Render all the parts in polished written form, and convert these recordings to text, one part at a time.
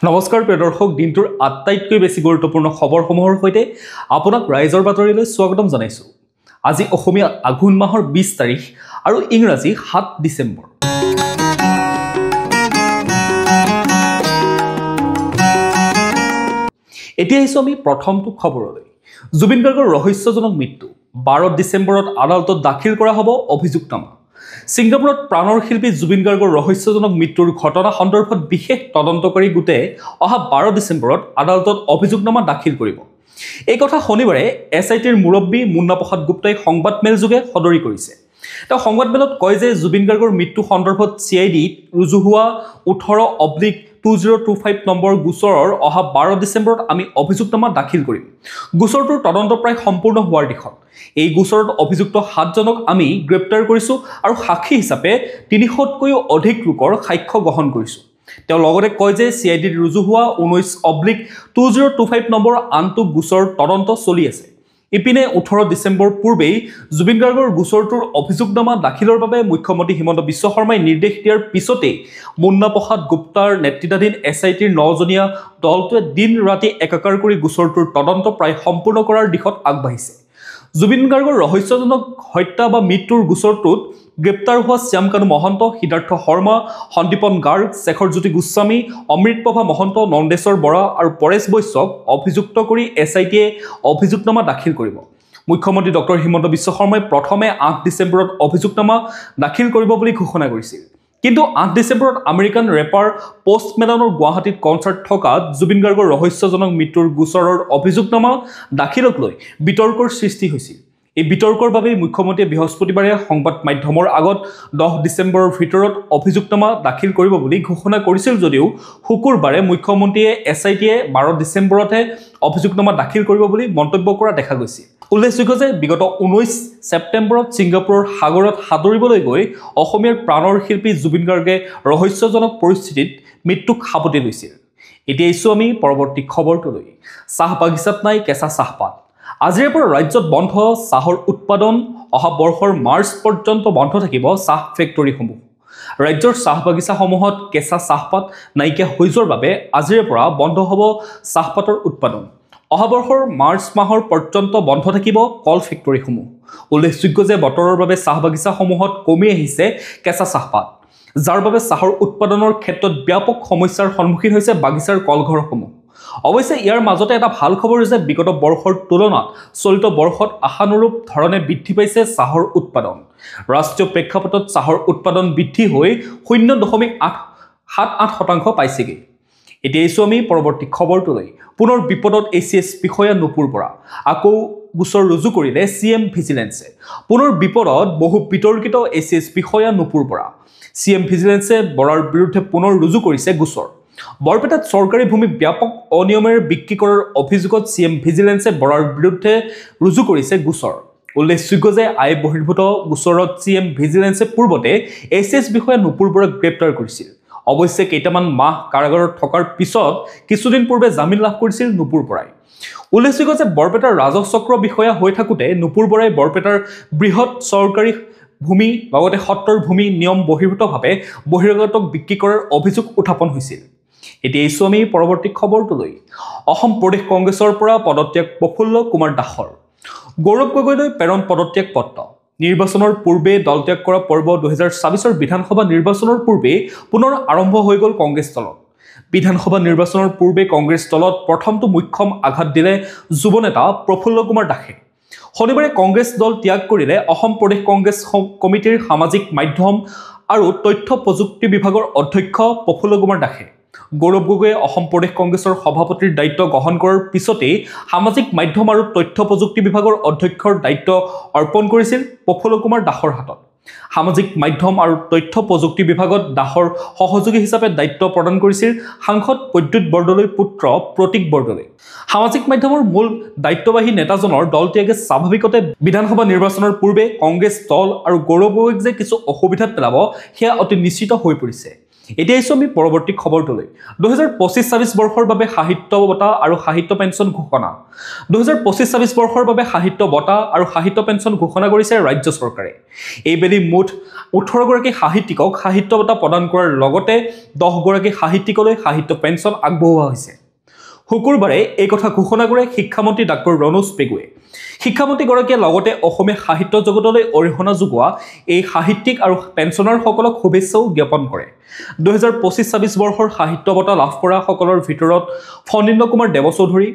নমস্কাৰ প্ৰিয় দৰ্শক, দিনটোৰ আটাইতকৈ বেছি গুৰুত্বপূৰ্ণ খবৰসমূহৰ সৈতে আপোনাক ৰাইজৰ বাতৰিলৈ স্বাগতম জনাইছোঁ। আজি অসমীয়া আঘোণ মাহৰ 20 তাৰিখ আৰু ইংৰাজী 7 ডিচেম্বৰ। এতিয়া আহিছোঁ আমি প্ৰথমটো খবৰলৈ। জুবিন গাৰ্গৰ ৰহস্যজনক মৃত্যু। 12 ডিচেম্বৰত আদালতত দাখিল কৰা হ'ব অভিযোগনামা। ছিংগাপুৰত প্ৰাণৰ শিল্পী জুবিন গাৰ্গৰ ৰহস্যজনক মৃত্যুৰ ঘটনা সন্দৰ্ভত বিশেষ তদন্তকাৰী গোটে অহা 12 ডিচেম্বৰত আদালতত অভিযোগনামা দাখিল কৰিব। এই কথা শনিবাৰে SITৰ মুৰব্বী মুন্না প্ৰসাদ গুপ্তাই সংবাদমেলযোগে সদৰি কৰিছে। তেওঁ সংবাদমেলত কয় যে জুবিন গাৰ্গৰ মৃত্যু সন্দৰ্ভত CIDত ৰুজু হোৱা 18/2025 নম্বৰ গোচৰৰ অহা 12 ডিচেম্বৰত আমি অভিযোগনামা দাখিল কৰিম। গোচৰটোৰ তদন্ত প্ৰায় সম্পূৰ্ণ হোৱাৰ দিশত। এই গোচৰত অভিযুক্ত 7জনক আমি গ্ৰেপ্তাৰ কৰিছোঁ আৰু সাক্ষী হিচাপে 300তকৈও অধিক লোকৰ সাক্ষ্য গ্ৰহণ কৰিছোঁ। তেওঁ লগতে কয় যে CIDত ৰুজু হোৱা 19/2025 নম্বৰ আনটো গোচৰ তদন্ত চলি আছে। ইপিনে 18 ডিচেম্বৰ পূৰ্বেই জুবিন গাৰ্গৰ গোচৰটোৰ অভিযোগনামা দাখিলৰ বাবে মুখ্যমন্ত্ৰী হিমন্ত বিশ্ব শৰ্মাই নিৰ্দেশ দিয়াৰ পিছতেই মুন্না প্ৰসাদ গুপ্তাৰ নেতৃত্বাধীন SITৰ 9জনীয়া দলটোৱে দিন ৰাতি একাকাৰ কৰি গোচৰটোৰ তদন্ত প্ৰায় সম্পূৰ্ণ কৰাৰ দিশত আগবাঢ়িছে। জুবিন গাৰ্গৰ ৰহস্যজনক হত্যা বা মৃত্যুৰ গোচৰটোত গ্ৰেপ্তাৰ হোৱা শ্যামকানু মহন্ত, সিদ্ধাৰ্থ শৰ্মা, সন্দীপন গাৰ্গ, শেখৰজ্যোতি গোস্বামী, অমৃতপ্ৰভা মহন্ত, নন্দেশ্বৰ বৰা আৰু পৰেশ বৈশ্যক অভিযুক্ত কৰি SITয়ে অভিযোগনামা দাখিল কৰিব। মুখ্যমন্ত্ৰী ডক্টৰ হিমন্ত বিশ্ব শৰ্মাই প্ৰথমে 8 ডিচেম্বৰত অভিযোগনামা দাখিল কৰিব বুলি ঘোষণা কৰিছিল। কিন্তু 8 ডিচেম্বৰত আমেৰিকান ৰেপাৰ পষ্ট মেলনৰ গুৱাহাটীত কনচাৰ্ট থকাত জুবিন গাৰ্গৰ ৰহস্যজনক মৃত্যুৰ গোচৰৰ অভিযোগনামা দাখিলক লৈ বিতৰ্কৰ সৃষ্টি হৈছিল। এই বিতৰ্কৰ বাবেই মুখ্যমন্ত্ৰীয়ে বৃহস্পতিবাৰে সংবাদ মাধ্যমৰ আগত 10 ডিচেম্বৰৰ ভিতৰত অভিযোগনামা দাখিল কৰিব বুলি ঘোষণা কৰিছিল যদিও শুকুৰবাৰে মুখ্যমন্ত্ৰীয়ে SITয়ে 12 ডিচেম্বৰতহে অভিযোগনামা দাখিল কৰিব বুলি মন্তব্য কৰা দেখা গৈছিল। উল্লেখযোগ্য যে বিগত 19 ছেপ্টেম্বৰত ছিংগাপুৰৰ সাগৰত সাঁতুৰিবলৈ গৈ অসমীয়াৰ প্ৰাণৰ শিল্পী জুবিন গাৰ্গে ৰহস্যজনক পৰিস্থিতিত মৃত্যুক সাৱটি লৈছিল। এতিয়া আহিছোঁ আমি পৰৱৰ্তী খবৰটোলৈ। চাহ বাগিচাত নাই কেঁচা চাহপাত। আজিৰে পৰা ৰাজ্যত বন্ধ চাহৰ উৎপাদন। অহা বৰ্ষৰ মাৰ্চ পৰ্যন্ত বন্ধ থাকিব চাহ ফেক্টৰীসমূহ। ৰাজ্যৰ চাহ বাগিচাসমূহত কেঁচা চাহপাত নাইকিয়া হৈ যোৱাৰ বাবে আজিৰে পৰা বন্ধ হ'ব চাহপাতৰ উৎপাদন। অহা বৰ্ষৰ মাৰ্চ মাহৰ পৰ্যন্ত বন্ধ থাকিব কল ফেক্টৰীসমূহ। উল্লেখযোগ্য যে বতৰৰ বাবে চাহ বাগিচাসমূহত কমি আহিছে কেঁচা চাহপাত, যাৰ বাবে চাহৰ উৎপাদনৰ ক্ষেত্ৰত ব্যাপক সমস্যাৰ সন্মুখীন হৈছে বাগিচাৰ কলঘৰসমূহ। অৱশ্যে ইয়াৰ মাজতে এটা ভাল খবৰ যে বিগত বৰ্ষৰ তুলনাত চলিত বৰ্ষত আশানুৰূপ ধৰণে বৃদ্ধি পাইছে চাহৰ উৎপাদন। ৰাষ্ট্ৰীয় প্ৰেক্ষাপটত চাহৰ উৎপাদন বৃদ্ধি হৈ 0.78% পাইছেগৈ। এতিয়া আহিছোঁ আমি পৰৱৰ্তী খবৰটোলৈ। পুনৰ বিপদত ACS বিষয়া নুপুৰ বৰা। আকৌ গোচৰ ৰুজু কৰিলে CM ভিজিলেন্সে। পুনৰ বিপদত বহু বিতৰ্কিত ACS বিষয়া নুপুৰ বৰা। CM ভিজিলেন্সে বৰাৰ বিৰুদ্ধে পুনৰ ৰুজু কৰিছে গোচৰ। বৰপেটাত চৰকাৰী ভূমি ব্যাপক অনিয়মেৰে বিক্ৰী কৰাৰ অভিযোগত CM ভিজিলেন্সে বৰাৰ বিৰুদ্ধে ৰুজু কৰিছে গোচৰ। উল্লেখযোগ্য যে আই বহিৰ্ভূত গোচৰত CM ভিজিলেন্সে পূৰ্বতে ACS বিষয়া নুপুৰ বৰাক গ্ৰেপ্তাৰ কৰিছিল। অৱশ্যে কেইটামান মাহ কাৰাগাৰত থকাৰ পিছত কিছুদিন পূৰ্বে জামিন লাভ কৰিছিল নুপুৰ বৰাই। উল্লেখযোগ্য যে বৰপেটাৰ ৰাজহ চক্ৰ বিষয়া হৈ থাকোঁতে নুপুৰ বৰাই বৰপেটাৰ বৃহৎ চৰকাৰী ভূমি লগতে সত্ৰৰ ভূমি নিয়ম বহিৰ্ভূতভাৱে বহিৰাগতক বিক্ৰী কৰাৰ অভিযোগ উত্থাপন হৈছিল। এতিয়া আহিছোঁ আমি পৰৱৰ্তী খবৰটোলৈ। অসম প্ৰদেশ কংগ্ৰেছৰ পৰা পদত্যাগ প্ৰফুল্ল কুমাৰ দাসৰ। গৌৰৱ গগৈলৈ প্ৰেৰণ পদত্যাগ পত্ৰ। নিৰ্বাচনৰ পূৰ্বে দলত্যাগ কৰা পৰ্ব 2024 বিধানসভা নিৰ্বাচনৰ পূৰ্বে পুনৰ আৰম্ভ হৈ গ'ল কংগ্ৰেছ দলত। বিধানসভা নিৰ্বাচনৰ পূৰ্বে কংগ্ৰেছ দলত প্ৰথমটো মুখ্যম আঘাত দিলে যুৱ নেতা প্ৰফুল্ল কুমাৰ দাসে। শনিবাৰে কংগ্ৰেছ দল ত্যাগ কৰিলে অসম প্ৰদেশ কংগ্ৰেছ কমিটিৰ সামাজিক মাধ্যম আৰু তথ্য প্ৰযুক্তি বিভাগৰ অধ্যক্ষ প্ৰফুল্ল কুমাৰ দাসে। গৌৰৱ গগৈয়ে অসম প্ৰদেশ কংগ্ৰেছৰ সভাপতিৰ দায়িত্ব গ্ৰহণ কৰাৰ পিছতেই সামাজিক মাধ্যম আৰু তথ্য প্ৰযুক্তি বিভাগৰ অধ্যক্ষৰ দায়িত্ব অৰ্পণ কৰিছিল প্ৰফুল্ল কুমাৰ দাসৰ হাতত। সামাজিক মাধ্যম আৰু তথ্য প্ৰযুক্তি বিভাগত দাসৰ সহযোগী হিচাপে দায়িত্ব প্ৰদান কৰিছিল সাংসদ প্ৰদ্যুৎ বৰদলৈৰ পুত্ৰ প্ৰতীক বৰদলৈ। সামাজিক মাধ্যমৰ মূল দায়িত্ববাহী নেতাজনৰ দলত্যাগে স্বাভাৱিকতে বিধানসভা নিৰ্বাচনৰ পূৰ্বে কংগ্ৰেছ দল আৰু গৌৰৱ গগৈক যে কিছু অসুবিধাত পেলাব সেয়া অতি নিশ্চিত হৈ পৰিছে। এতিয়া আহিছোঁ আমি পৰৱৰ্তী খবৰটোলৈ 2025-26 বৰ্ষৰ বাবে সাহিত্য বঁটা আৰু সাহিত্য পেঞ্চন ঘোষণা 2025-26 বৰ্ষৰ বাবে সাহিত্য বঁটা আৰু সাহিত্য পেঞ্চন ঘোষণা কৰিছে ৰাজ্য চৰকাৰে এইবেলি মুঠ 18 গৰাকী সাহিত্যিকক সাহিত্য বঁটা প্ৰদান কৰাৰ লগতে 10 গৰাকী সাহিত্যিকলৈ সাহিত্য পেঞ্চন আগবঢ়োৱা হৈছে শুকুৰবাৰে এই কথা ঘোষণা কৰে শিক্ষামন্ত্ৰী ডাক্তৰ ৰণোজ পেগুৱে শিক্ষামন্ত্ৰীগৰাকীয়ে লগতে অসমীয়া সাহিত্য জগতলৈ অৰিহণা যোগোৱা এই সাহিত্যিক আৰু পেঞ্চনাৰসকলক শুভেচ্ছাও জ্ঞাপন কৰে 2025-26 বৰ্ষৰ সাহিত্য বঁটা লাভ কৰা সকলৰ ভিতৰত ফণীন্দ্ৰ কুমাৰ দেৱচৌধুৰী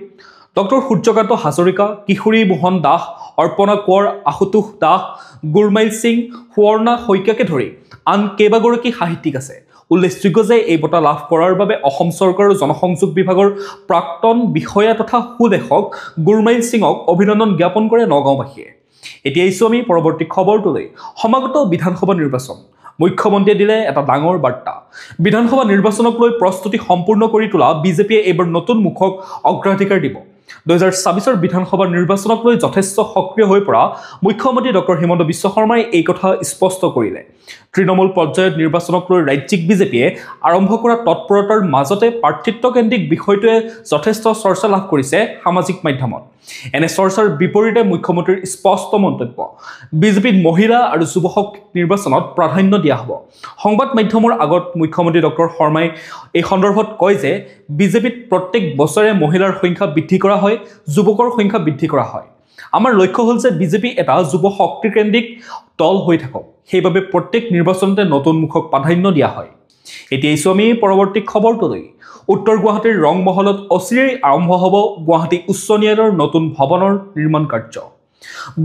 ডক্টৰ সূৰ্যকান্ত হাজৰিকা কিশোৰী মোহন দাস অৰ্পণা কোঁৱৰ আশুতোষ দাস গুৰমাইল সিং সুৱৰ্ণা শইকীয়াকে ধৰি আন কেইবাগৰাকী সাহিত্যিক আছে উল্লেখযোগ্য যে এই বঁটা লাভ কৰাৰ বাবে অসম চৰকাৰৰ জনসংযোগ বিভাগৰ প্ৰাক্তন বিষয়া তথা সুলেখক গুৰমাইল সিঙক অভিনন্দন জ্ঞাপন কৰে নগাঁওবাসীয়ে এতিয়া আহিছোঁ আমি পৰৱৰ্তী খবৰটোলৈ সমাগত বিধানসভা নিৰ্বাচন মুখ্যমন্ত্ৰীয়ে দিলে এটা ডাঙৰ বাৰ্তা বিধানসভা নিৰ্বাচনক লৈ প্ৰস্তুতি সম্পূৰ্ণ কৰি তোলা বিজেপিয়ে এইবাৰ নতুন মুখক অগ্ৰাধিকাৰ দিব 2026 বিধানসভা নিৰ্বাচনক লৈ যথেষ্ট সক্ৰিয় হৈ পৰা মুখ্যমন্ত্ৰী ডক্টৰ হিমন্ত বিশ্ব শৰ্মাই এই কথা স্পষ্ট কৰিলে তৃণমূল পৰ্যায়ত নিৰ্বাচনক লৈ ৰাজ্যিক বিজেপিয়ে আৰম্ভ কৰা তৎপৰতাৰ মাজতে প্ৰাৰ্থিত্বকেন্দ্ৰিক বিষয়টোৱে যথেষ্ট চৰ্চা লাভ কৰিছে সামাজিক মাধ্যমত এনে চৰ্চাৰ বিপৰীতে মুখ্যমন্ত্ৰীৰ স্পষ্ট মন্তব্য বিজেপিত মহিলা আৰু যুৱক নিৰ্বাচনত প্ৰাধান্য দিয়া হ'ব সংবাদ মাধ্যমৰ আগত মুখ্যমন্ত্ৰী ডক্টৰ শৰ্মাই এই সন্দৰ্ভত কয় যে বিজেপিত প্ৰত্যেক বছৰে মহিলাৰ সংখ্যা বৃদ্ধি কৰা হয় যুৱকৰ সংখ্যা বৃদ্ধি কৰা হয় আমাৰ লক্ষ্য হ'ল যে বিজেপি এটা যুৱ শক্তিকেন্দ্ৰিক দল হৈ থাকক সেইবাবে প্ৰত্যেক নিৰ্বাচনতে নতুন মুখক প্ৰাধান্য দিয়া হয় এতিয়া আহিছোঁ আমি পৰৱৰ্তী খবৰটোলৈ উত্তৰ গুৱাহাটীৰ ৰংমহলত অচিৰেই আৰম্ভ হ'ব গুৱাহাটী উচ্চ ন্যায়ালয়ৰ নতুন ভৱনৰ নিৰ্মাণ কাৰ্য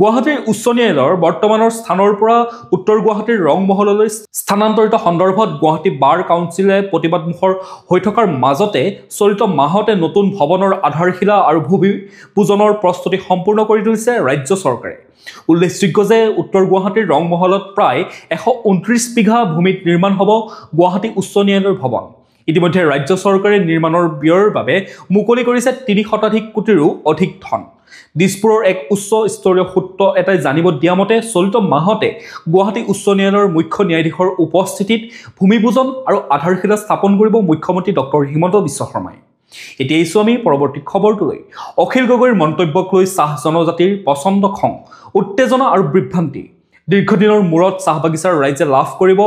গুৱাহাটীৰ উচ্চ ন্যায়ালয়ৰ বৰ্তমানৰ স্থানৰ পৰা উত্তৰ গুৱাহাটীৰ ৰংমহললৈ স্থানান্তৰিত সন্দৰ্ভত গুৱাহাটী বাৰ কাউন্সিলে প্ৰতিবাদমুখৰ হৈ থকাৰ মাজতে চলিত মাহতে নতুন ভৱনৰ আধাৰশিলা আৰু ভূমি পূজনৰ প্ৰস্তুতি সম্পূৰ্ণ কৰি তুলিছে ৰাজ্য চৰকাৰে উল্লেখযোগ্য যে উত্তৰ গুৱাহাটীৰ ৰংমহলত প্ৰায় 129 বিঘা ভূমিত নিৰ্মাণ হ'ব গুৱাহাটী উচ্চ ন্যায়ালয়ৰ ভৱন ইতিমধ্যে ৰাজ্য চৰকাৰে নিৰ্মাণৰ ব্যয়ৰ বাবে মুকলি কৰিছে 3 শতাধিক কোটিৰো অধিক ধন দিছপুৰৰ এক উচ্চ স্তৰীয় সূত্ৰ এটাই জানিব দিয়া মতে চলিত মাহতে গুৱাহাটী উচ্চ ন্যায়ালয়ৰ মুখ্য ন্যায়াধীশৰ উপস্থিতিত ভূমিপূজন আৰু আধাৰশিলা স্থাপন কৰিব মুখ্যমন্ত্ৰী ডক্টৰ হিমন্ত বিশ্ব শৰ্মাই এতিয়া আহিছোঁ আমি পৰৱৰ্তী খবৰটোলৈ অখিল গগৈৰ মন্তব্যক লৈ চাহ জনজাতিৰ প্ৰচণ্ড খং উত্তেজনা আৰু বিভ্ৰান্তি দীৰ্ঘদিনৰ মূৰত চাহ বাগিচাৰ ৰাইজে লাভ কৰিব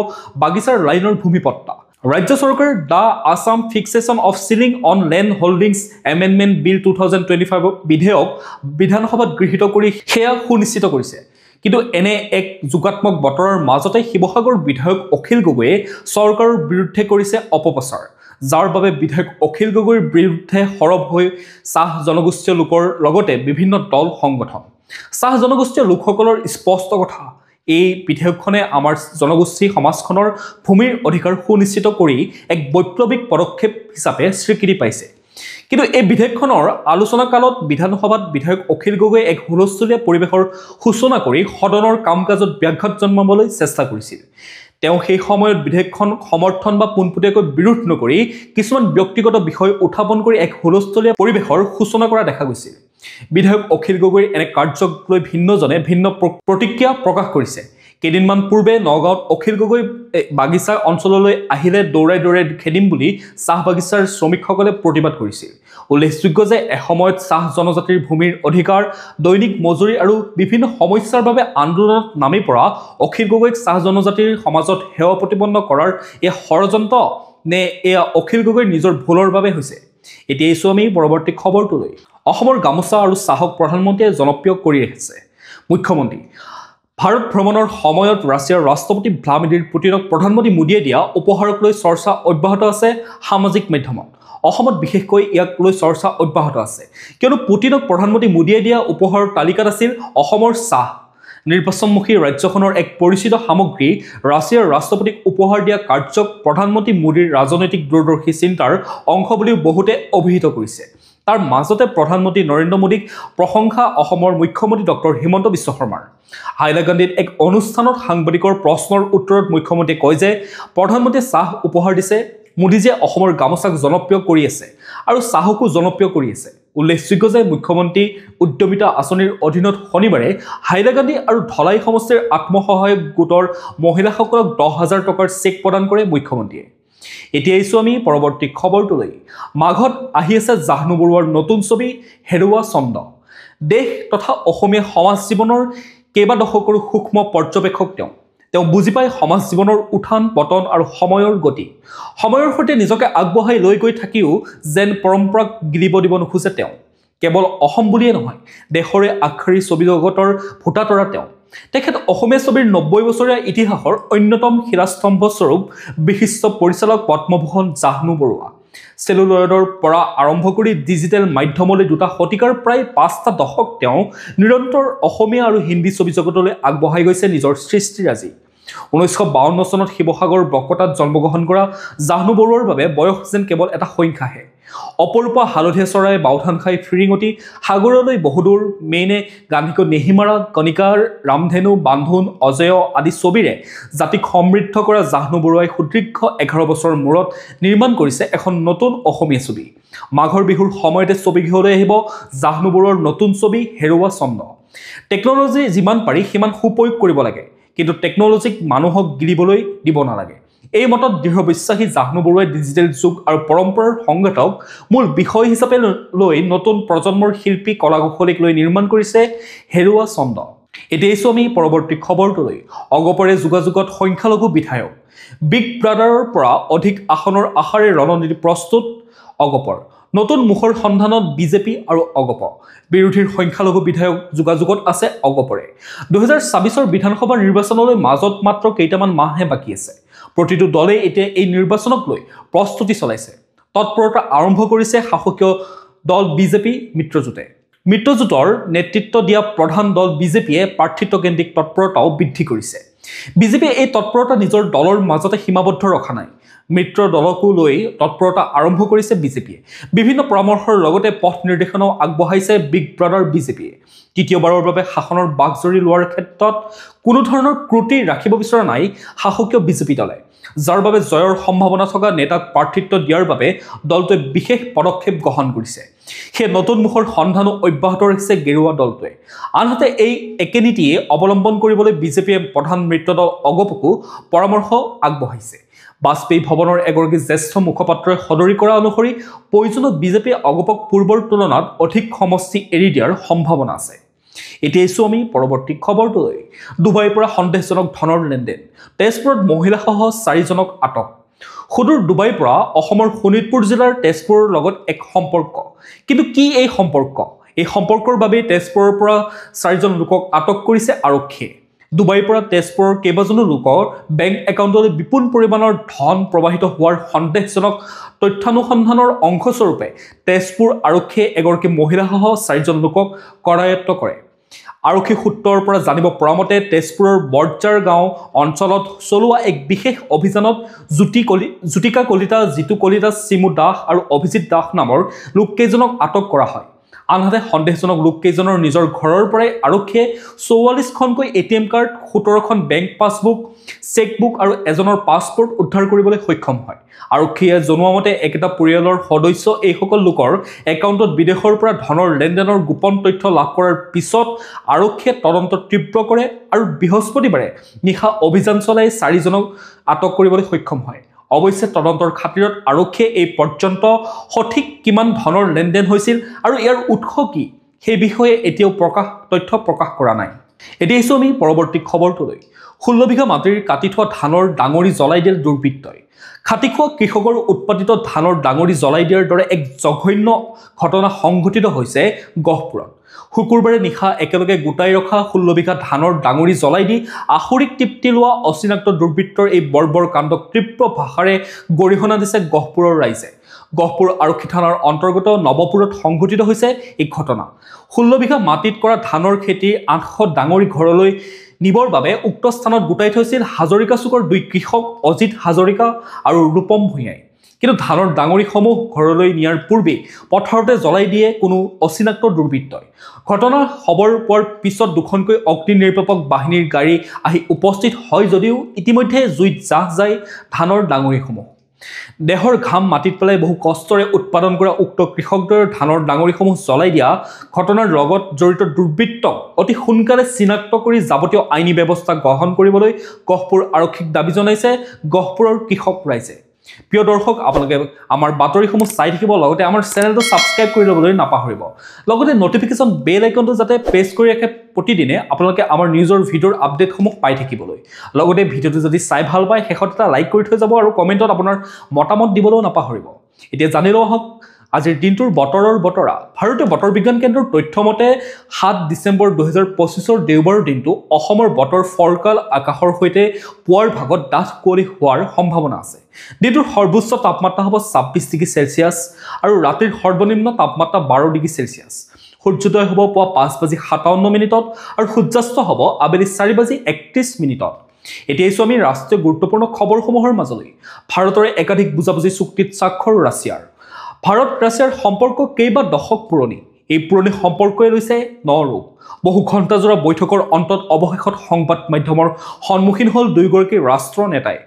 বাগিচাৰ লাইনৰ ভূমিপট্টা ৰাজ্য চৰকাৰ the Assam fixation of ceiling on land holdings amendment bill 2025 বিধেয়ক বিধানসভাত গৃহীত কৰি সেয়া সুনিশ্চিত কৰিছে কিন্তু এনে এক যোগাত্মক বতৰৰ মাজতে শিৱসাগৰ বিধায়ক অখিল গগৈয়ে চৰকাৰৰ বিৰুদ্ধে কৰিছে অপপ্ৰচাৰ যাৰ বাবে বিধায়ক অখিল গগৈৰ বিৰুদ্ধে সৰব হৈ চাহ জনগোষ্ঠীয় লোকৰ লগতে বিভিন্ন দল সংগঠন চাহ জনগোষ্ঠীয় লোকসকলৰ স্পষ্ট কথা এই বিধেয়কখনে আমাৰ জনগোষ্ঠী সমাজখনৰ ভূমিৰ অধিকাৰ সুনিশ্চিত কৰি এক বৈপ্লৱিক পদক্ষেপ হিচাপে স্বীকৃতি পাইছে কিন্তু এই বিধেয়কখনৰ আলোচনা কালত বিধানসভাত বিধায়ক অখিল গগৈয়ে এক হুলস্থুলীয়া পৰিৱেশৰ সূচনা কৰি সদনৰ কাম-কাজত ব্যাঘাত জন্মাবলৈ চেষ্টা কৰিছিল তেওঁ সেই সময়ত বিধেয়কখন সমৰ্থন বা পোনপটীয়াকৈ বিৰোধ নকৰি কিছুমান ব্যক্তিগত বিষয় উত্থাপন কৰি এক হুলস্থুলীয়া পৰিৱেশৰ সূচনা কৰা দেখা গৈছিল বিধায়ক অখিল গগৈৰ এনে কাৰ্যক লৈ ভিন্নজনে ভিন্ন প্ৰতিক্ৰিয়া প্ৰকাশ কৰিছে কেইদিনমান পূৰ্বে নগাঁৱত অখিল গগৈ বাগিচা অঞ্চললৈ আহিলে দৌৰাই দৌৰাই খেদিম বুলি চাহ বাগিচাৰ শ্ৰমিকসকলে প্ৰতিবাদ কৰিছিল উল্লেখযোগ্য যে এসময়ত চাহ জনজাতিৰ ভূমিৰ অধিকাৰ দৈনিক মজুৰি আৰু বিভিন্ন সমস্যাৰ বাবে আন্দোলনত নামি পৰা অখিল গগৈক চাহ জনজাতিৰ সমাজত সেৱা প্ৰতিপন্ন কৰাৰ এই ষড়যন্ত্ৰ নে এয়া অখিল গগৈৰ নিজৰ ভুলৰ বাবে হৈছে এতিয়া আহিছোঁ আমি পৰৱৰ্তী খবৰটোলৈ অসমৰ গামোচা আৰু চাহক প্ৰধানমন্ত্ৰীয়ে জনপ্ৰিয় কৰি ৰাখিছে মুখ্যমন্ত্ৰী ভাৰত ভ্ৰমণৰ সময়ত ৰাছিয়াৰ ৰাষ্ট্ৰপতি ভ্লাদিমিৰ পুটিনক প্ৰধানমন্ত্ৰী মোদীয়ে দিয়া উপহাৰক লৈ চৰ্চা অব্যাহত আছে সামাজিক মাধ্যমত অসমত বিশেষকৈ ইয়াক লৈ চৰ্চা অব্যাহত আছে কিয়নো পুটিনক প্ৰধানমন্ত্ৰী মোদীয়ে দিয়া উপহাৰৰ তালিকাত আছিল অসমৰ চাহ নিৰ্বাচনমুখী ৰাজ্যখনৰ এক পৰিচিত সামগ্ৰী ৰাছিয়াৰ ৰাষ্ট্ৰপতিক উপহাৰ দিয়া কাৰ্যক প্ৰধানমন্ত্ৰী মোদীৰ ৰাজনৈতিক দূৰদৰ্শী চিন্তাৰ অংশ বুলিও বহুতে অভিহিত কৰিছে তাৰ মাজতে প্ৰধানমন্ত্ৰী নৰেন্দ্ৰ মোদীক প্ৰশংসা অসমৰ মুখ্যমন্ত্ৰী ডক্টৰ হিমন্ত বিশ্ব শৰ্মাৰ হাইলাকান্দিত এক অনুষ্ঠানত সাংবাদিকৰ প্ৰশ্নৰ উত্তৰত মুখ্যমন্ত্ৰীয়ে কয় যে প্ৰধানমন্ত্ৰীয়ে চাহ উপহাৰ দিছে মোদীজীয়ে অসমৰ গামোচাক জনপ্ৰিয় কৰি আছে আৰু চাহকো জনপ্ৰিয় কৰি আছে উল্লেখযোগ্য যে মুখ্যমন্ত্ৰী উদ্যমিতা আঁচনিৰ অধীনত শনিবাৰে হাইলাকান্দি আৰু ধলাই সমষ্টিৰ আত্মসহায়ক গোটৰ মহিলাসকলক 10,000 টকাৰ চেক প্ৰদান কৰে মুখ্যমন্ত্ৰীয়ে এতিয়া আহিছোঁ আমি পৰৱৰ্তী খবৰটোলৈ। মাঘত আহি আছে জাহ্নু বৰুৱাৰ নতুন ছবি হেৰুৱা ছন্দ। দেশ তথা অসমীয়া সমাজ জীৱনৰ কেইবা দশকৰো সূক্ষ্ম পৰ্যবেক্ষক তেওঁ বুজি পায় সমাজ জীৱনৰ উত্থান পতন আৰু সময়ৰ গতি। সময়ৰ সৈতে নিজকে আগবঢ়াই লৈ গৈ থাকিও যেন পৰম্পৰাক গিলিব দিব নোখোজে তেওঁ। কেৱল অসম বুলিয়ে নহয়, দেশৰে আগশাৰীৰ ছবি জগতৰ ভোটাতৰা তেখেত অসমীয়া ছবিৰ ৯০ বছৰীয়া ইতিহাসৰ অন্যতম শিলাস্তম্ভস্বৰূপ বিশিষ্ট পৰিচালক পদ্মভূষণ জাহ্নু বৰুৱা। চেলুলয়ডৰ পৰা আৰম্ভ কৰি ডিজিটেল মাধ্যমলৈ ২টা শতিকাৰ প্ৰায় ৫টা দশক তেওঁ নিৰন্তৰ অসমীয়া আৰু হিন্দী ছবি জগতলৈ আগবঢ়াই গৈছে নিজৰ সৃষ্টিৰাজি। ১৯৫২ চনত শিৱসাগৰ বকতাত জন্মগ্ৰহণ কৰা জাহ্নু বৰুৱাৰ বাবে বয়স যেন কেৱল এটা সংখ্যাহে। অপৰূপা হালধীয়া চৰাই, বাওধান খাই ফিৰিঙতি, সাগৰলৈ বহুদূৰ, মেইনে গান্ধীকো নেহিমাৰা, কণিকাৰ, ৰামধেনু, বান্ধোন, অজেয় আদি ছবিৰে জাতিক সমৃদ্ধ কৰা জাহ্নু বৰুৱাই সুদীৰ্ঘ ১১ বছৰৰ মূৰত নিৰ্মাণ কৰিছে এখন নতুন অসমীয়া ছবি। মাঘৰ বিহুৰ সময়তে ছবিগৃহলৈ আহিব জাহ্নু বৰুৱাৰ নতুন ছবি হেৰুৱা ছন্দ। টেকন'লজি যিমান পাৰি সিমান সুপ্ৰয়োগ কৰিব লাগে, কিন্তু টেকন'লজিক মানুহক গিলিবলৈ দিব নালাগে। এই মতত দৃঢ় বিশ্বাসী জাহ্নু বৰুৱাই ডিজিটেল যুগ আৰু পৰম্পৰাৰ সংঘাতক মূল বিষয় হিচাপে লৈ নতুন প্ৰজন্মৰ শিল্পী কলা কুশলীক লৈ নিৰ্মাণ কৰিছে হেৰুৱা ছন্দ। এতিয়া আহিছোঁ আমি পৰৱৰ্তী খবৰটোলৈ। অগপৰে যোগাযোগত সংখ্যালঘু বিধায়ক। বিগ ব্ৰাদাৰৰ পৰা অধিক আসনৰ আশাৰে ৰণনীতি প্ৰস্তুত অগপৰ। নতুন মুখৰ সন্ধানত বিজেপি আৰু অগপ। বিৰোধীৰ সংখ্যালঘু বিধায়ক যোগাযোগত আছে অগপৰে। ২০২৬ বিধানসভা নিৰ্বাচনলৈ মাজত মাত্ৰ কেইটামান মাহহে বাকী আছে। প্ৰতিটো দলেই এতিয়া এই নিৰ্বাচনক লৈ প্ৰস্তুতি চলাইছে। তৎপৰতা আৰম্ভ কৰিছে শাসকীয় দল বিজেপি মিত্ৰজোঁটে। মিত্ৰজোঁটৰ নেতৃত্ব দিয়া প্ৰধান দল বিজেপিয়ে প্ৰাৰ্থিত্বকেন্দ্ৰিক তৎপৰতাও বৃদ্ধি কৰিছে। বিজেপিয়ে এই তৎপৰতা নিজৰ দলৰ মাজতে সীমাবদ্ধ ৰখা নাই। মিত্ৰ দলকো লৈ তৎপৰতা আৰম্ভ কৰিছে বিজেপিয়ে। বিভিন্ন পৰামৰ্শৰ লগতে পথ নিৰ্দেশনাও আগবঢ়াইছে বিগ ব্ৰাদাৰ বিজেপিয়ে। তৃতীয়বাৰৰ বাবে শাসনৰ বাঘজৰি লোৱাৰ ক্ষেত্ৰত কোনো ধৰণৰ ক্ৰুটি ৰাখিব বিচৰা নাই শাসকীয় বিজেপি দলে, যাৰ বাবে জয়ৰ সম্ভাৱনা থকা নেতাক প্ৰাৰ্থিত্ব দিয়াৰ বাবে দলটোৱে বিশেষ পদক্ষেপ গ্ৰহণ কৰিছে। সেই নতুন মুখৰ সন্ধানো অব্যাহত ৰাখিছে গেৰুৱা দলটোৱে। আনহাতে এই একে নীতিয়ে অৱলম্বন কৰিবলৈ বিজেপিয়ে প্ৰধান মিত্ৰ দল অগপকো পৰামৰ্শ আগবঢ়াইছে। বাজপেয়ী ভৱনৰ এগৰাকী জ্যেষ্ঠ মুখপাত্ৰই সদৰি কৰা অনুসৰি প্ৰয়োজনত বিজেপিয়ে অগপক পূৰ্বৰ তুলনাত অধিক সমষ্টি এৰি দিয়াৰ সম্ভাৱনা আছে। এতিয়া আহিছোঁ আমি পৰৱৰ্তী খবৰটোলৈ। ডুবাইৰ পৰা সন্দেহজনক ধনৰ লেনদেন। তেজপুৰত মহিলাসহ ৪জনক আটক। সুদূৰ ডুবাইৰ পৰা অসমৰ শোণিতপুৰ জিলাৰ তেজপুৰৰ লগত এক সম্পৰ্ক। কিন্তু কি এই সম্পৰ্ক? এই সম্পৰ্কৰ বাবেই তেজপুৰৰ পৰা ৪জন লোকক আটক কৰিছে আৰক্ষীয়ে। ডুবাইৰ পৰা তেজপুৰৰ কেইবাজনো লোকৰ বেংক একাউণ্টলৈ বিপুল পৰিমাণৰ ধন প্ৰৱাহিত হোৱাৰ সন্দেহজনক তথ্যানুসন্ধানৰ অংশস্বৰূপে তেজপুৰ আৰক্ষীয়ে এগৰাকী মহিলাসহ ৪জন লোকক কৰায়ত্ব কৰে। আৰক্ষী সূত্ৰৰ পৰা জানিব পৰা মতে তেজপুৰৰ বৰজাৰ গাঁও অঞ্চলত চলোৱা এক বিশেষ অভিযানত জ্যোতিকা কলিতা, জিতু কলিতা, চিমু দাস আৰু অভিজিত দাস নামৰ লোককেইজনক আটক কৰা হয়। আনহাতে সন্দেহজনক লোককেইজনৰ নিজৰ ঘৰৰ পৰাই আৰক্ষীয়ে ৪৪খনকৈ ATM কাৰ্ড, ১৭খন বেংক পাছবুক, চেকবুক আৰু এজনৰ পাছপোৰ্ট উদ্ধাৰ কৰিবলৈ সক্ষম হয়। আৰক্ষীয়ে জনোৱা মতে একেটা পৰিয়ালৰ সদস্য এইসকল লোকৰ একাউণ্টত বিদেশৰ পৰা ধনৰ লেনদেনৰ গোপন তথ্য লাভ কৰাৰ পিছত আৰক্ষীয়ে তদন্ত তীব্ৰ কৰে আৰু বৃহস্পতিবাৰে নিশা অভিযান চলাই ৪জনক আটক কৰিবলৈ সক্ষম হয়। অৱশ্যে তদন্তৰ খাতিৰত আৰক্ষীয়ে এই পৰ্যন্ত সঠিক কিমান ধনৰ লেনদেন হৈছিল আৰু ইয়াৰ উৎস কি সেই বিষয়ে এতিয়াও তথ্য প্ৰকাশ কৰা নাই। এতিয়া আহিছোঁ আমি পৰৱৰ্তী খবৰটোলৈ। ১৬ বিঘা মাটিৰ কাটি থোৱা ধানৰ ডাঙৰি জ্বলাই দিলে দুৰ্বৃত্তই। খাটি খোৱা কৃষকৰ উৎপাদিত ধানৰ ডাঙৰি জ্বলাই দিয়াৰ দৰে এক জঘন্য ঘটনা সংঘটিত হৈছে গহপুৰত। শুকুৰবাৰে নিশা একেলগে গোটাই ৰখা ১৬ বিঘা ধানৰ ডাঙৰি জ্বলাই দি আসুৰিক তৃপ্তি লোৱা অচিনাক্ত দুৰ্বৃত্তৰ এই বৰ্বৰ কাণ্ডক তীব্ৰ ভাষাৰে গৰিহণা দিছে গহপুৰৰ ৰাইজে। গহপুৰ আৰক্ষী থানাৰ অন্তৰ্গত নৱপুৰত সংঘটিত হৈছে এই ঘটনা। ১৬ বিঘা মাটিত কৰা ধানৰ খেতিৰ ৮০০ ডাঙৰি ঘৰলৈ নিবৰ বাবে উক্ত স্থানত গোটাই থৈছিল হাজৰিকা চুকৰ ২ কৃষক অজিত হাজৰিকা আৰু ৰূপম ভূঞাই। কিন্তু ধানৰ ডাঙৰিসমূহ ঘৰলৈ নিয়াৰ পূৰ্বে পথাৰতে জ্বলাই দিয়ে কোনো অচিনাক্ত দুৰ্বৃত্তই। ঘটনাৰ খবৰ পোৱাৰ পিছত দুখনকৈ অগ্নি নিৰ্বাপক বাহিনীৰ গাড়ী আহি উপস্থিত হয় যদিও ইতিমধ্যে জুইত জাহ যায় ধানৰ ডাঙৰিসমূহ। দেহৰ ঘাম মাটিত পেলাই বহু কষ্টৰে উৎপাদন কৰা উক্ত কৃষকদ্বয়ৰ ধানৰ ডাঙৰিসমূহ জ্বলাই দিয়া ঘটনাৰ লগত জড়িত দুৰ্বৃত্তক অতি সোনকালে চিনাক্ত কৰি যাৱতীয় আইনী ব্যৱস্থা গ্ৰহণ কৰিবলৈ গহপুৰ আৰক্ষীক দাবী জনাইছে গহপুৰৰ কৃষক ৰাইজে। প্ৰিয় দৰ্শক আপোনালোকে আমাৰ বাতৰিসমূহ চাই থাকিব লগতে আমাৰ চেনেলটো সাবস্ক্ৰাইব কৰি ল'বলৈ নাপাহৰিব লগতে নটিফিকেশ্যন বেল আইকনটো যাতে প্ৰেছ কৰি ৰাখে প্ৰতিদিনে আপোনালোকে আমাৰ নিউজৰ ভিডিঅ'ৰ আপডেটসমূহ পাই থাকিবলৈ লগতে ভিডিঅ'টো যদি চাই ভাল পায় শেষত এটা লাইক কৰি থৈ যাব আৰু কমেণ্টত আপোনাৰ মতামত দিবলৈও নাপাহৰিব এতিয়া জানি লওঁ আহক আজিৰ দিনটোৰ বতৰৰ বতৰা ভাৰতীয় বতৰ বিজ্ঞান কেন্দ্ৰৰ তথ্য মতে 7 ডিচেম্বৰ 2025ৰ দেওবাৰৰ দিনটো অসমৰ বতৰ ফৰকাল আকাশৰ সৈতে পুৱাৰ ভাগত ডাঠ কুঁৱলী হোৱাৰ সম্ভাৱনা আছে দিনটোৰ সৰ্বোচ্চ তাপমাত্ৰা হ'ব 26 ডিগ্ৰী চেলছিয়াছ আৰু ৰাতিৰ সৰ্বনিম্ন তাপমাত্ৰা 12 ডিগ্ৰী চেলছিয়াছ সূৰ্যোদয় হ'ব পুৱা 5:57 মিনিটত আৰু সূৰ্যাস্ত হ'ব আবেলি 4:31 মিনিটত এতিয়া আমি ৰাষ্ট্ৰীয় গুৰুত্বপূৰ্ণ খবৰসমূহৰ মাজলৈ ভাৰতৰ একাধিক বুজাবুজি চুক্তিত স্বাক্ষৰ ৰাছিয়াৰ ভাৰত ৰাছিয়াৰ সম্পৰ্ক কেইবা দশক পুৰণি এই পুৰণি সম্পৰ্কই লৈছে ন ৰূপ বহু ঘণ্টাজোৰা বৈঠকৰ অন্তত অৱশেষত সংবাদ মাধ্যমৰ সন্মুখীন হ'ল দুয়োগৰাকী ৰাষ্ট্ৰৰ নেতাই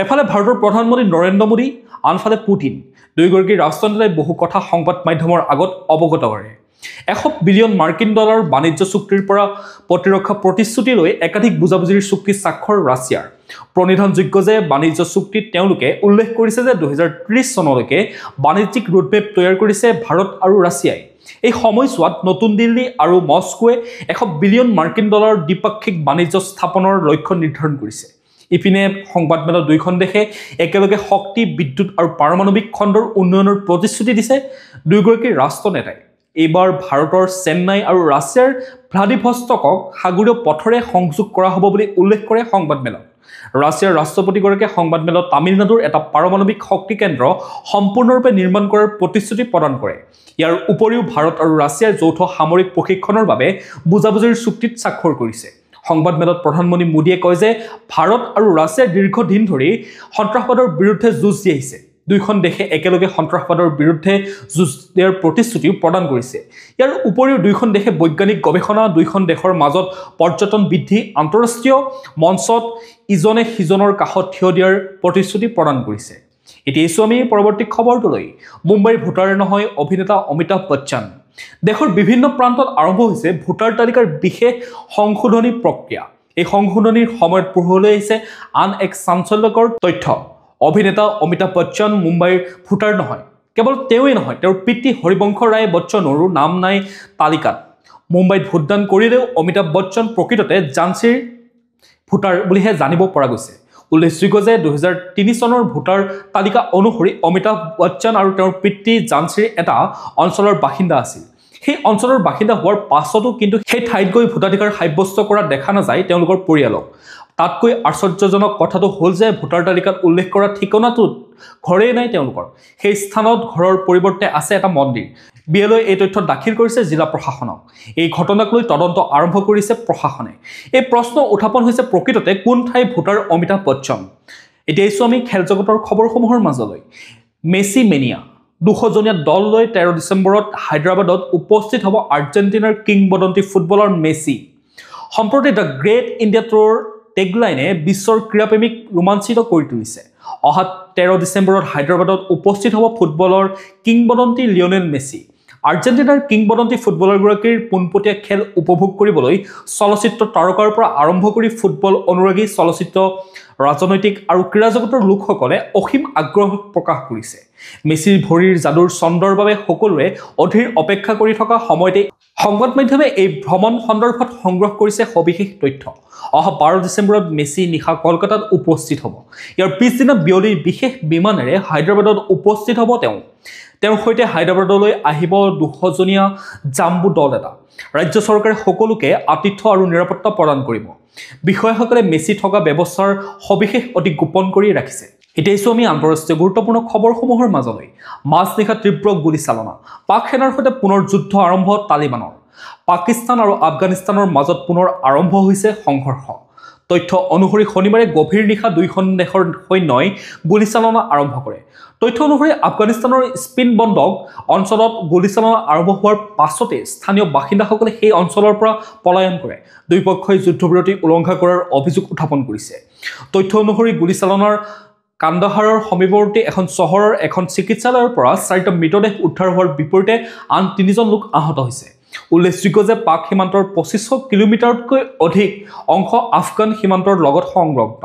এফালে ভাৰতৰ প্ৰধানমন্ত্ৰী নৰেন্দ্ৰ মোদী আনফালে পুটিন দুয়োগৰাকী ৰাষ্ট্ৰনেতাই বহু কথা সংবাদ মাধ্যমৰ আগত অৱগত কৰে 100 বিলিয়ন মাৰ্কিন ডলাৰ বাণিজ্য চুক্তিৰ পৰা প্ৰতিৰক্ষা প্ৰতিশ্ৰুতি লৈ একাধিক বুজাবুজিৰ চুক্তি স্বাক্ষৰ ৰাছিয়াৰ প্ৰণিধানযোগ্য যে বাণিজ্য চুক্তিত তেওঁলোকে উল্লেখ কৰিছে যে 2030 চনলৈকে বাণিজ্যিক ৰোডমেপ তৈয়াৰ কৰিছে ভাৰত আৰু ৰাছিয়াই এই সময়ছোৱাত নতুন দিল্লী আৰু মস্কোৱে 100 বিলিয়ন মাৰ্কিন ডলাৰ দ্বিপাক্ষিক বাণিজ্য স্থাপনৰ লক্ষ্য নিৰ্ধাৰণ কৰিছে ইপিনে সংবাদমেলত দুইখন দেশে একেলগে শক্তি বিদ্যুৎ আৰু পাৰমাণৱিক খণ্ডৰ উন্নয়নৰ প্ৰতিশ্ৰুতি দিছে দুয়োগৰাকী ৰাষ্ট্ৰনেতাই এইবাৰ ভাৰতৰ চেন্নাই আৰু ৰাছিয়াৰ ভ্লাদিভষ্টকক সাগৰীয় পথৰে সংযোগ কৰা হ'ব বুলি উল্লেখ কৰে সংবাদমেলত ৰাছিয়াৰ ৰাষ্ট্ৰপতিগৰাকীয়ে সংবাদমেলত তামিলনাডুৰ এটা পাৰমাণৱিক শক্তি কেন্দ্ৰ সম্পূৰ্ণৰূপে নিৰ্মাণ কৰাৰ প্ৰতিশ্ৰুতি প্ৰদান কৰে ইয়াৰ উপৰিও ভাৰত আৰু ৰাছিয়াৰ যৌথ সামৰিক প্ৰশিক্ষণৰ বাবে বুজাবুজিৰ চুক্তিত স্বাক্ষৰ কৰিছে সংবাদমেলত প্ৰধানমন্ত্ৰী মোদীয়ে কয় যে ভাৰত আৰু ৰাছিয়াই দীৰ্ঘদিন ধৰি সন্ত্ৰাসবাদৰ বিৰুদ্ধে যুঁজ দি আহিছে দুইখন দেশে একেলগে সন্ত্ৰাসবাদৰ বিৰুদ্ধে যুঁজ দিয়াৰ প্ৰতিশ্ৰুতি প্ৰদান কৰিছে ইয়াৰ উপৰিও দুইখন দেশে বৈজ্ঞানিক গৱেষণা দুইখন দেশৰ মাজত পৰ্যটন বৃদ্ধি আন্তঃৰাষ্ট্ৰীয় মঞ্চত ইজনে সিজনৰ কাষত থিয় দিয়াৰ প্ৰতিশ্ৰুতি প্ৰদান কৰিছে এতিয়া আমি পৰৱৰ্তী খবৰটোলৈ মুম্বাইৰ ভোটাৰে নহয় অভিনেতা অমিতাভ বচ্চন দেশৰ বিভিন্ন প্ৰান্তত আৰম্ভ হৈছে ভোটাৰ তালিকাৰ বিশেষ সংশোধনী প্ৰক্ৰিয়া এই সংশোধনীৰ সময়ত পোহৰলৈ আহিছে আন এক চাঞ্চল্যকৰ তথ্য অভিনেতা অমিতাভ বচ্চন মুম্বাইৰ ভোটাৰ নহয় কেৱল তেওঁই নহয় তেওঁৰ পিতৃ হৰিবংশ ৰায় বচ্চনৰো নাম নাই তালিকাত মুম্বাইত ভোটদান কৰিলেও অমিতাভ বচ্চন প্ৰকৃততে ঝান্সীৰ ভোটাৰ বুলিহে জানিব পৰা গৈছে উল্লেখযোগ্য যে 2003 চনৰ ভোটাৰ তালিকা অনুসৰি অমিতাভ বচ্চন আৰু তেওঁৰ পিতৃ ঝান্সীৰ এটা অঞ্চলৰ বাসিন্দা আছিল সেই অঞ্চলৰ বাসিন্দা হোৱাৰ পাছতো কিন্তু সেই ঠাইত গৈ ভোটাধিকাৰ সাব্যস্ত কৰা দেখা নাযায় তেওঁলোকৰ পৰিয়ালক তাতকৈ আশ্চৰ্যজনক কথাটো হ'ল যে ভোটাৰ তালিকাত উল্লেখ কৰা ঠিকনাটোত ঘৰেই নাই তেওঁলোকৰ সেই স্থানত ঘৰৰ পৰিৱৰ্তে আছে এটা মন্দিৰ বিএলঅ এই তথ্য দাখিল কৰিছে জিলা প্ৰশাসনক এই ঘটনাক লৈ তদন্ত আৰম্ভ কৰিছে প্ৰশাসনে এই প্ৰশ্ন উত্থাপন হৈছে প্ৰকৃততে কোন ঠাই ভোটাৰ অমিতাভ বচ্চন এতিয়া আমি খেল জগতৰ খবৰসমূহৰ মাজলৈ মেছি মেনিয়া 200জনীয়া দল লৈ 13 ডিচেম্বৰত হায়দৰাবাদত উপস্থিত হ'ব আৰ্জেণ্টিনাৰ কিংবদন্তি ফুটবলাৰ মেছি সম্প্ৰতি দ্য গ্ৰেট ইণ্ডিয়া টুৰৰ টেগলাইনে বিশ্বৰ ক্ৰীড়াপ্ৰেমীক ৰোমাঞ্চিত কৰি তুলিছে অহা 13 ডিচেম্বৰত হায়দৰাবাদত উপস্থিত হ'ব ফুটবলৰ কিংবদন্তি লিঅনেল মেছি আৰ্জেণ্টিনাৰ কিংবদন্তি ফুটবলাৰগৰাকীৰ পোনপটীয়া খেল উপভোগ কৰিবলৈ চলচ্চিত্ৰ তাৰকাৰ পৰা আৰম্ভ কৰি ফুটবল অনুৰাগী চলচ্চিত্ৰ ৰাজনৈতিক আৰু ক্ৰীড়া জগতৰ লোকসকলে অসীম আগ্ৰহ প্ৰকাশ কৰিছে মেছিৰ ভৰিৰ যাদুৰ ছন্দৰ বাবে সকলোৱে অধীৰ অপেক্ষা কৰি থকা সময়তে সংবাদ মাধ্যমে এই ভ্ৰমণ সন্দৰ্ভত সংগ্ৰহ কৰিছে সবিশেষ তথ্য অহা 12 ডিচেম্বৰত মেছি নিশা কলকাতাত উপস্থিত হ'ব ইয়াৰ পিছদিনা বিয়লিৰ বিশেষ বিমানেৰে হায়দৰাবাদত উপস্থিত হ'ব তেওঁৰ সৈতে হায়দৰাবাদলৈ আহিব 200জনীয়া জাম্বু দল এটা ৰাজ্য চৰকাৰে সকলোকে আতিথ্য আৰু নিৰাপত্তা প্ৰদান কৰিব বিষয়াসকলে মেছি থকা ব্যৱস্থাৰ সবিশেষ অতি গোপন কৰি ৰাখিছে এতিয়া আমি আন্তঃৰাষ্ট্ৰীয় গুৰুত্বপূৰ্ণ খবৰসমূহৰ মাজলৈ মাজনিশা তীব্ৰ গুলীচালনা পাক সেনাৰ সৈতে পুনৰ যুদ্ধ আৰম্ভ তালিবানৰ পাকিস্তান আৰু আফগানিস্তানৰ মাজত পুনৰ আৰম্ভ হৈছে সংঘৰ্ষ তথ্য অনুসৰি শনিবাৰে গভীৰ নিশা দুইখন দেশৰ সৈন্যই গুলীচালনা আৰম্ভ কৰে তথ্য অনুসৰি আফগানিস্তানৰ স্পিন বন্দক অঞ্চলত গুলীচালনা আৰম্ভ হোৱাৰ পাছতে স্থানীয় বাসিন্দাসকলে সেই অঞ্চলৰ পৰা পলায়ন কৰে দুই পক্ষই যুদ্ধবিৰতি উলংঘা কৰাৰ অভিযোগ উত্থাপন কৰিছে তথ্য অনুসৰি গুলীচালনাৰ কান্দাহাৰৰ সমীপৱৰ্তী এখন চহৰৰ এখন চিকিৎসালয়ৰ পৰা 4টা মৃতদেহ উদ্ধাৰ হোৱাৰ বিপৰীতে আন 3জন লোক আহত হৈছে উল্লেখযোগ্য যে পাক সীমান্তৰ 2500 কিলোমিটাৰতকৈ অধিক অংশ আফগান সীমান্তৰ লগত সংলগ্ন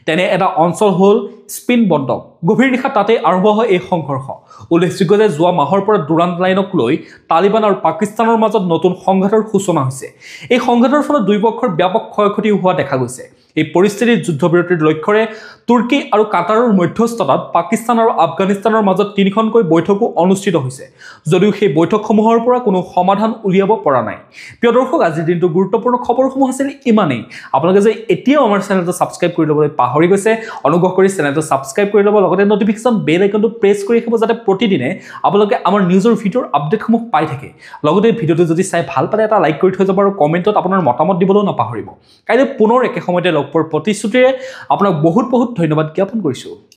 তেনে এটা অঞ্চল হ'ল স্পিন বন্দৰ। গভীৰ নিশা তাতে আৰম্ভ হয় এই সংঘৰ্ষ। উল্লেখযোগ্য যে যোৱা মাহৰ পৰা দুৰান্ত লাইনক লৈ তালিবান আৰু পাকিস্তানৰ মাজত নতুন সংঘাতৰ সূচনা হৈছে। এই সংঘাতৰ ফলত দুই পক্ষৰ ব্যাপক ক্ষয়ক্ষতি হোৱা দেখা গৈছে। এই পৰিস্থিতিত যুদ্ধবিৰতিৰ লক্ষ্যৰে তুৰ্কী আৰু কাটাৰৰ মধ্যস্থতাত পাকিস্তান আৰু আফগানিস্তানৰ মাজত 3খনকৈ বৈঠকো অনুষ্ঠিত হৈছে, যদিও সেই বৈঠকসমূহৰ পৰা কোনো সমাধান উলিয়াব পৰা নাই। প্ৰিয় দৰ্শক, আজিৰ দিনটো গুৰুত্বপূৰ্ণ খবৰসমূহ আছিল ইমানেই। আপোনালোকে যে এতিয়াও আমাৰ চেনেলটো ছাবস্ক্ৰাইব কৰি ল'বলৈ পাহৰি গৈছে, অনুগ্ৰহ কৰি চেনেলটো ছাবস্ক্ৰাইব কৰি ল'ব, লগতে নটিফিকেশ্যন বেল আইকনটো প্ৰেছ কৰি ৰাখিব, যাতে প্ৰতিদিনে আপোনালোকে আমাৰ নিউজৰ ভিডিঅ'ৰ আপডেটসমূহ পাই থাকে। লগতে ভিডিঅ'টো যদি চাই ভাল পালে এটা লাইক কৰি থৈ যাব আৰু কমেণ্টত আপোনাৰ মতামত দিবলৈও নাপাহৰিব। কাইলৈ পুনৰ একে সময়তে লগ পোৱাৰ প্ৰতিশ্ৰুতিৰে আপোনাক বহুত বহুত ধন্যবাদ জ্ঞাপন কৰিছোঁ।